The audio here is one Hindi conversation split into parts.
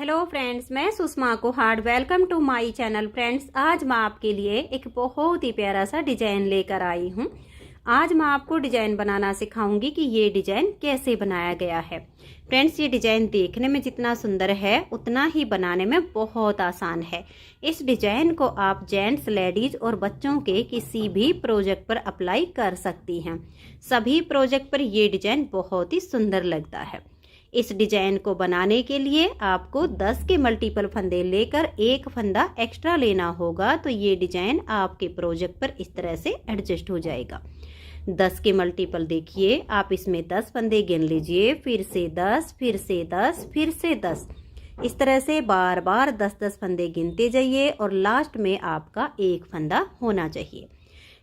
हेलो फ्रेंड्स, मैं Sushma Kuhad. Welcome to my channel. Friends, आज मैं आपके लिए एक बहुत ही प्यारा सा डिजाइन लेकर आई हूँ। आज मैं आपको डिजाइन बनाना सिखाऊंगी कि ये डिजाइन कैसे बनाया गया है। फ्रेंड्स, ये डिजाइन देखने में जितना सुंदर है उतना ही बनाने में बहुत आसान है। इस डिजाइन को आप जेंट्स, लेडीज और बच्चों के किसी भी प्रोजेक्ट पर अप्लाई कर सकती हैं। सभी प्रोजेक्ट पर ये डिजाइन बहुत ही सुंदर लगता है। इस डिजाइन को बनाने के लिए आपको 10 के मल्टीपल फंदे लेकर एक फंदा एक्स्ट्रा लेना होगा, तो ये डिजाइन आपके प्रोजेक्ट पर इस तरह से एडजस्ट हो जाएगा। 10 के मल्टीपल देखिए, आप इसमें 10 फंदे गिन लीजिए, फिर से 10, फिर से 10, फिर से 10। इस तरह से बार बार 10-10 फंदे गिनते जाइए और लास्ट में आपका एक फंदा होना चाहिए।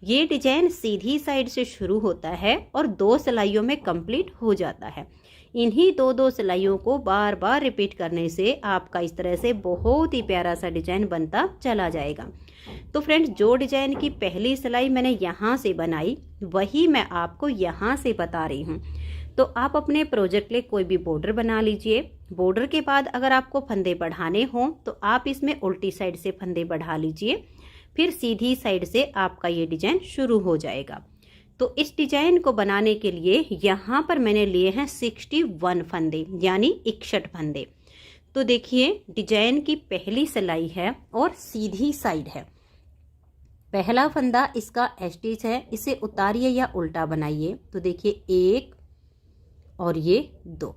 ये डिजाइन सीधी साइड से शुरू होता है और 2 सिलाइयों में कंप्लीट हो जाता है। इन्हीं 2-2 सिलाइयों को बार बार रिपीट करने से आपका इस तरह से बहुत ही प्यारा सा डिजाइन बनता चला जाएगा। तो फ्रेंड्स, जो डिजाइन की पहली सिलाई मैंने यहाँ से बनाई वही मैं आपको यहाँ से बता रही हूँ। तो आप अपने प्रोजेक्ट के लिए कोई भी बॉर्डर बना लीजिए। बॉर्डर के बाद अगर आपको फंदे बढ़ाने हों तो आप इसमें उल्टी साइड से फंदे बढ़ा लीजिए, फिर सीधी साइड से आपका ये डिजाइन शुरू हो जाएगा। तो इस डिजाइन को बनाने के लिए यहाँ पर मैंने लिए हैं 61 फंदे, यानी 61 फंदे। तो देखिए, डिजाइन की पहली सिलाई है और सीधी साइड है। पहला फंदा इसका स्टिच है, इसे उतारिए या उल्टा बनाइए। तो देखिए 1 और ये 2।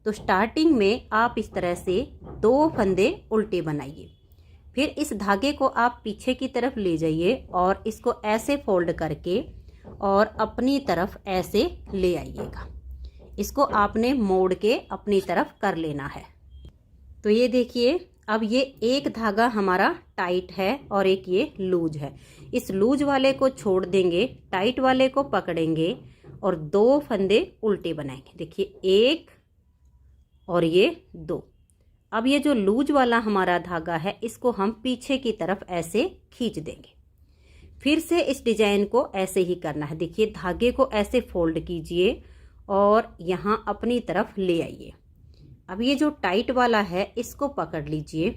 तो स्टार्टिंग में आप इस तरह से 2 फंदे उल्टे बनाइए। फिर इस धागे को आप पीछे की तरफ ले जाइए और इसको ऐसे फोल्ड करके और अपनी तरफ ऐसे ले आइएगा। इसको आपने मोड़ के अपनी तरफ कर लेना है। तो ये देखिए, अब ये एक धागा हमारा टाइट है और एक ये लूज है। इस लूज वाले को छोड़ देंगे, टाइट वाले को पकड़ेंगे और 2 फंदे उल्टे बनाएंगे। देखिए 1 और ये 2। अब ये जो लूज वाला हमारा धागा है इसको हम पीछे की तरफ ऐसे खींच देंगे। फिर से इस डिजाइन को ऐसे ही करना है। देखिए, धागे को ऐसे फोल्ड कीजिए और यहाँ अपनी तरफ ले आइए। अब ये जो टाइट वाला है इसको पकड़ लीजिए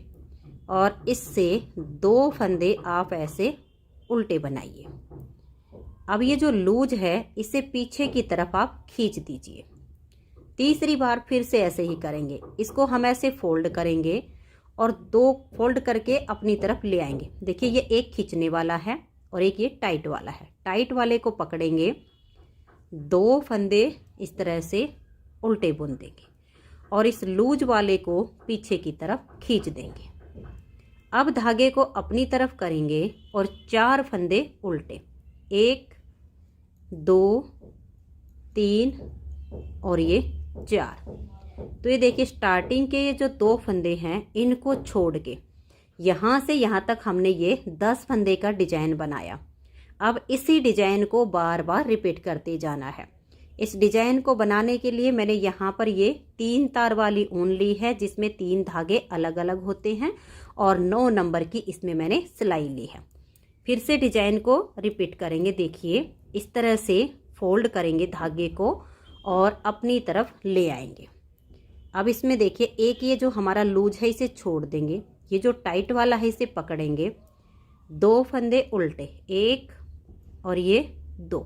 और इससे 2 फंदे आप ऐसे उल्टे बनाइए। अब ये जो लूज है इसे पीछे की तरफ आप खींच दीजिए। तीसरी बार फिर से ऐसे ही करेंगे। इसको हम ऐसे फोल्ड करेंगे और 2 फोल्ड करके अपनी तरफ ले आएंगे। देखिए, ये एक खींचने वाला है और एक ये टाइट वाला है। टाइट वाले को पकड़ेंगे, 2 फंदे इस तरह से उल्टे बुन देंगे और इस लूज वाले को पीछे की तरफ खींच देंगे। अब धागे को अपनी तरफ करेंगे और 4 फंदे उल्टे, 1 2 3 और ये 4। तो ये देखिए, स्टार्टिंग के ये जो 2 फंदे हैं इनको छोड़ के यहाँ से यहाँ तक हमने ये 10 फंदे का डिजाइन बनाया। अब इसी डिजाइन को बार बार रिपीट करते जाना है। इस डिजाइन को बनाने के लिए मैंने यहाँ पर ये 3 तार वाली ऊन ली है, जिसमें 3 धागे अलग अलग होते हैं और 9 नंबर की इसमें मैंने सिलाई ली है। फिर से डिजाइन को रिपीट करेंगे। देखिए, इस तरह से फोल्ड करेंगे धागे को और अपनी तरफ ले आएंगे। अब इसमें देखिए, एक ये जो हमारा लूज है इसे छोड़ देंगे, ये जो टाइट वाला है इसे पकड़ेंगे, 2 फंदे उल्टे, 1 और ये 2।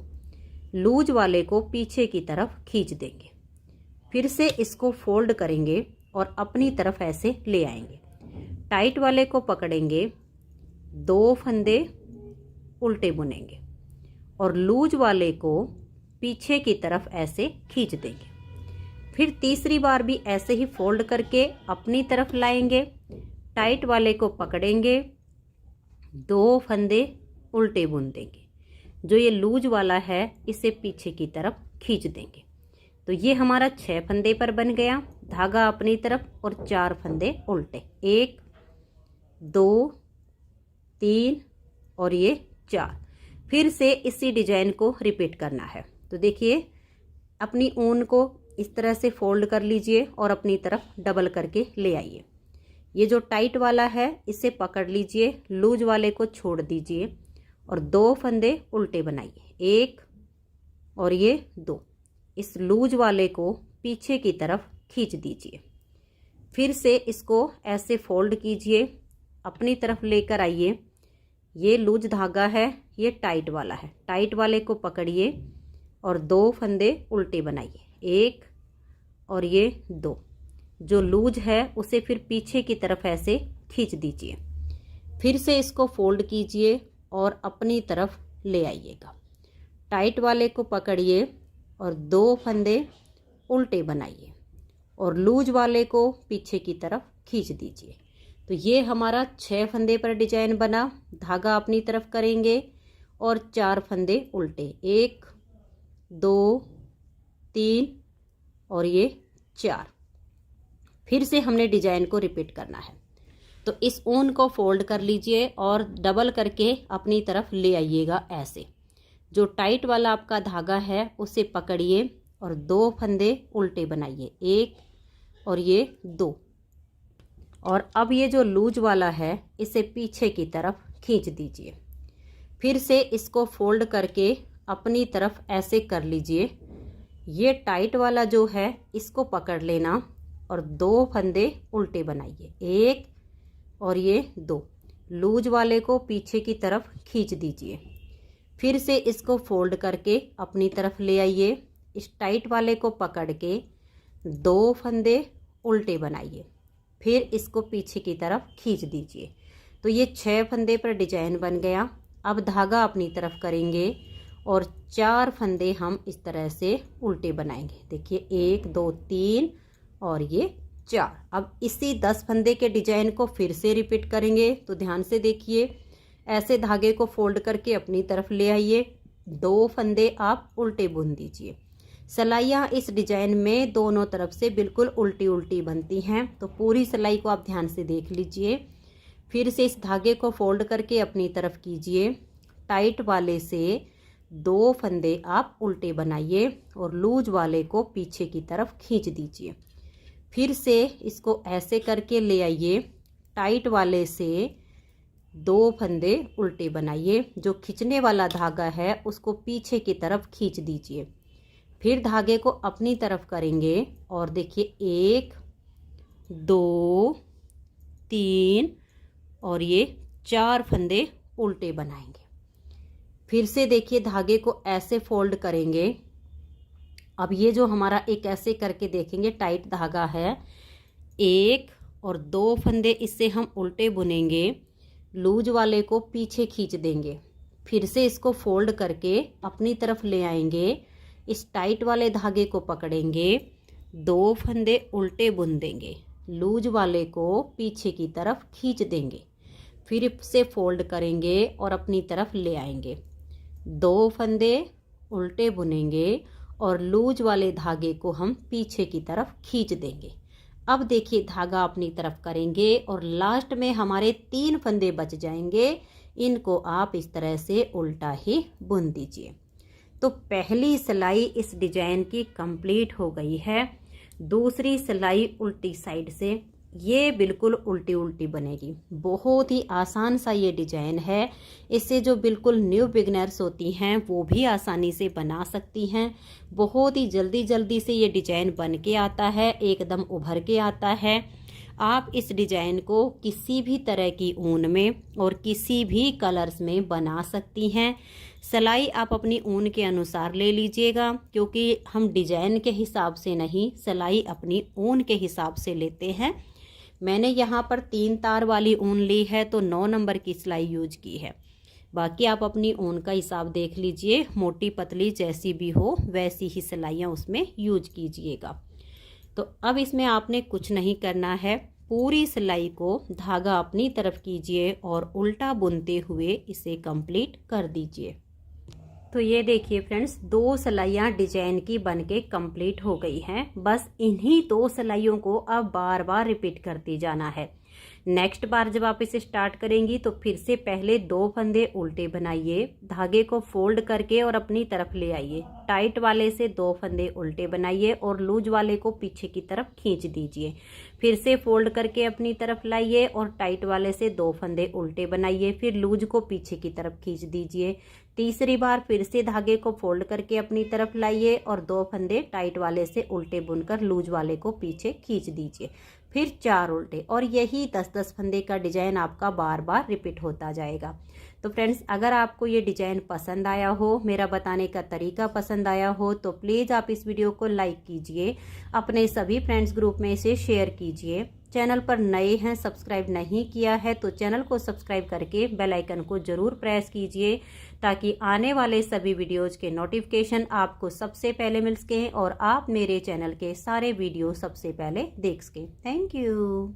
लूज वाले को पीछे की तरफ खींच देंगे। फिर से इसको फोल्ड करेंगे और अपनी तरफ ऐसे ले आएंगे। टाइट वाले को पकड़ेंगे, 2 फंदे उल्टे बुनेंगे और लूज वाले को पीछे की तरफ ऐसे खींच देंगे। फिर तीसरी बार भी ऐसे ही फोल्ड करके अपनी तरफ लाएंगे, टाइट वाले को पकड़ेंगे, 2 फंदे उल्टे बुन देंगे। जो ये लूज वाला है इसे पीछे की तरफ खींच देंगे। तो ये हमारा 6 फंदे पर बन गया। धागा अपनी तरफ और 4 फंदे उल्टे, 1 2 3 और ये 4। फिर से इसी डिजाइन को रिपीट करना है। तो देखिए, अपनी ऊन को इस तरह से फोल्ड कर लीजिए और अपनी तरफ डबल करके ले आइए। ये जो टाइट वाला है इसे पकड़ लीजिए, लूज वाले को छोड़ दीजिए और 2 फंदे उल्टे बनाइए, 1 और ये 2। इस लूज वाले को पीछे की तरफ खींच दीजिए। फिर से इसको ऐसे फोल्ड कीजिए, अपनी तरफ लेकर आइए। ये लूज धागा है, ये टाइट वाला है। टाइट वाले को पकड़िए और 2 फंदे उल्टे बनाइए, 1 और ये 2। जो लूज है उसे फिर पीछे की तरफ ऐसे खींच दीजिए। फिर से इसको फोल्ड कीजिए और अपनी तरफ ले आइएगा। टाइट वाले को पकड़िए और 2 फंदे उल्टे बनाइए और लूज वाले को पीछे की तरफ खींच दीजिए। तो ये हमारा 6 फंदे पर डिजाइन बना। धागा अपनी तरफ करेंगे और 4 फंदे उल्टे, 1 2 3 और ये 4। फिर से हमने डिजाइन को रिपीट करना है। तो इस ऊन को फोल्ड कर लीजिए और डबल करके अपनी तरफ ले आइएगा ऐसे। जो टाइट वाला आपका धागा है उसे पकड़िए और 2 फंदे उल्टे बनाइए, 1 और ये 2। और अब ये जो लूज वाला है इसे पीछे की तरफ खींच दीजिए। फिर से इसको फोल्ड करके अपनी तरफ ऐसे कर लीजिए। ये टाइट वाला जो है इसको पकड़ लेना और 2 फंदे उल्टे बनाइए, 1 और ये 2। लूज वाले को पीछे की तरफ खींच दीजिए। फिर से इसको फोल्ड करके अपनी तरफ ले आइए। इस टाइट वाले को पकड़ के 2 फंदे उल्टे बनाइए, फिर इसको पीछे की तरफ खींच दीजिए। तो ये 6 फंदे पर डिजाइन बन गया। अब धागा अपनी तरफ करेंगे और 4 फंदे हम इस तरह से उल्टे बनाएंगे। देखिए 1 2 3 और ये 4। अब इसी 10 फंदे के डिजाइन को फिर से रिपीट करेंगे। तो ध्यान से देखिए, ऐसे धागे को फोल्ड करके अपनी तरफ ले आइए, 2 फंदे आप उल्टे बुन दीजिए। सिलाइयाँ इस डिजाइन में दोनों तरफ से बिल्कुल उल्टी उल्टी बनती हैं, तो पूरी सिलाई को आप ध्यान से देख लीजिए। फिर से इस धागे को फोल्ड करके अपनी तरफ कीजिए। टाइट वाले से 2 फंदे आप उल्टे बनाइए और लूज वाले को पीछे की तरफ खींच दीजिए। फिर से इसको ऐसे करके ले आइए। टाइट वाले से 2 फंदे उल्टे बनाइए। जो खींचने वाला धागा है उसको पीछे की तरफ खींच दीजिए। फिर धागे को अपनी तरफ करेंगे और देखिए 1 2 3 और ये 4 फंदे उल्टे बनाएंगे। फिर से देखिए धागे को ऐसे फोल्ड करेंगे। अब ये जो हमारा एक ऐसे करके देखेंगे टाइट धागा है, 1 और 2 फंदे इससे हम उल्टे बुनेंगे, लूज वाले को पीछे खींच देंगे। फिर से इसको फोल्ड करके अपनी तरफ ले आएंगे। इस टाइट वाले धागे को पकड़ेंगे, 2 फंदे उल्टे बुन देंगे, लूज वाले को पीछे की तरफ खींच देंगे। फिर से फोल्ड करेंगे और अपनी तरफ ले आएंगे, 2 फंदे उल्टे बुनेंगे और लूज वाले धागे को हम पीछे की तरफ खींच देंगे। अब देखिए धागा अपनी तरफ करेंगे और लास्ट में हमारे 3 फंदे बच जाएंगे। इनको आप इस तरह से उल्टा ही बुन दीजिए। तो पहली सिलाई इस डिजाइन की कंप्लीट हो गई है। दूसरी सिलाई उल्टी साइड से, ये बिल्कुल उल्टी उल्टी बनेगी। बहुत ही आसान सा ये डिजाइन है। इससे जो बिल्कुल न्यू बिगनर्स होती हैं वो भी आसानी से बना सकती हैं। बहुत ही जल्दी जल्दी से ये डिजाइन बन के आता है, एकदम उभर के आता है। आप इस डिजाइन को किसी भी तरह की ऊन में और किसी भी कलर्स में बना सकती हैं। सिलाई आप अपनी ऊन के अनुसार ले लीजिएगा, क्योंकि हम डिजाइन के हिसाब से नहीं, सिलाई अपनी ऊन के हिसाब से लेते हैं। मैंने यहाँ पर 3 तार वाली ऊन ली है तो 9 नंबर की सिलाई यूज की है। बाकी आप अपनी ऊन का हिसाब देख लीजिए, मोटी पतली जैसी भी हो वैसी ही सिलाइयाँ उसमें यूज कीजिएगा। तो अब इसमें आपने कुछ नहीं करना है, पूरी सिलाई को धागा अपनी तरफ कीजिए और उल्टा बुनते हुए इसे कंप्लीट कर दीजिए। तो ये देखिए फ्रेंड्स, 2 सिलाइयाँ डिजाइन की बनके कंप्लीट हो गई हैं। बस इन्हीं 2 सिलाइयों को अब बार बार रिपीट करते जाना है। नेक्स्ट बार जब आप इसे स्टार्ट करेंगी तो फिर से पहले 2 फंदे उल्टे बनाइए, धागे को फोल्ड करके और अपनी तरफ ले आइए। टाइट वाले से 2 फंदे उल्टे बनाइए और लूज वाले को पीछे की तरफ खींच दीजिए। फिर से फोल्ड करके अपनी तरफ लाइए और टाइट वाले से 2 फंदे उल्टे बनाइए, फिर लूज को पीछे की तरफ खींच दीजिए। तीसरी बार फिर से धागे को फोल्ड करके अपनी तरफ लाइए और 2 फंदे टाइट वाले से उल्टे बुनकर लूज वाले को पीछे खींच दीजिए। फिर 4 उल्टे, और यही 10-10 फंदे का डिजाइन आपका बार बार रिपीट होता जाएगा। तो फ्रेंड्स, अगर आपको ये डिजाइन पसंद आया हो, मेरा बताने का तरीका पसंद आया हो, तो प्लीज़ आप इस वीडियो को लाइक कीजिए, अपने सभी फ्रेंड्स ग्रुप में इसे शेयर कीजिए। चैनल पर नए हैं, सब्सक्राइब नहीं किया है तो चैनल को सब्सक्राइब करके बेल आइकन को ज़रूर प्रेस कीजिए, ताकि आने वाले सभी वीडियोज के नोटिफिकेशन आपको सबसे पहले मिल सकें और आप मेरे चैनल के सारे वीडियो सबसे पहले देख सकें। Thank you.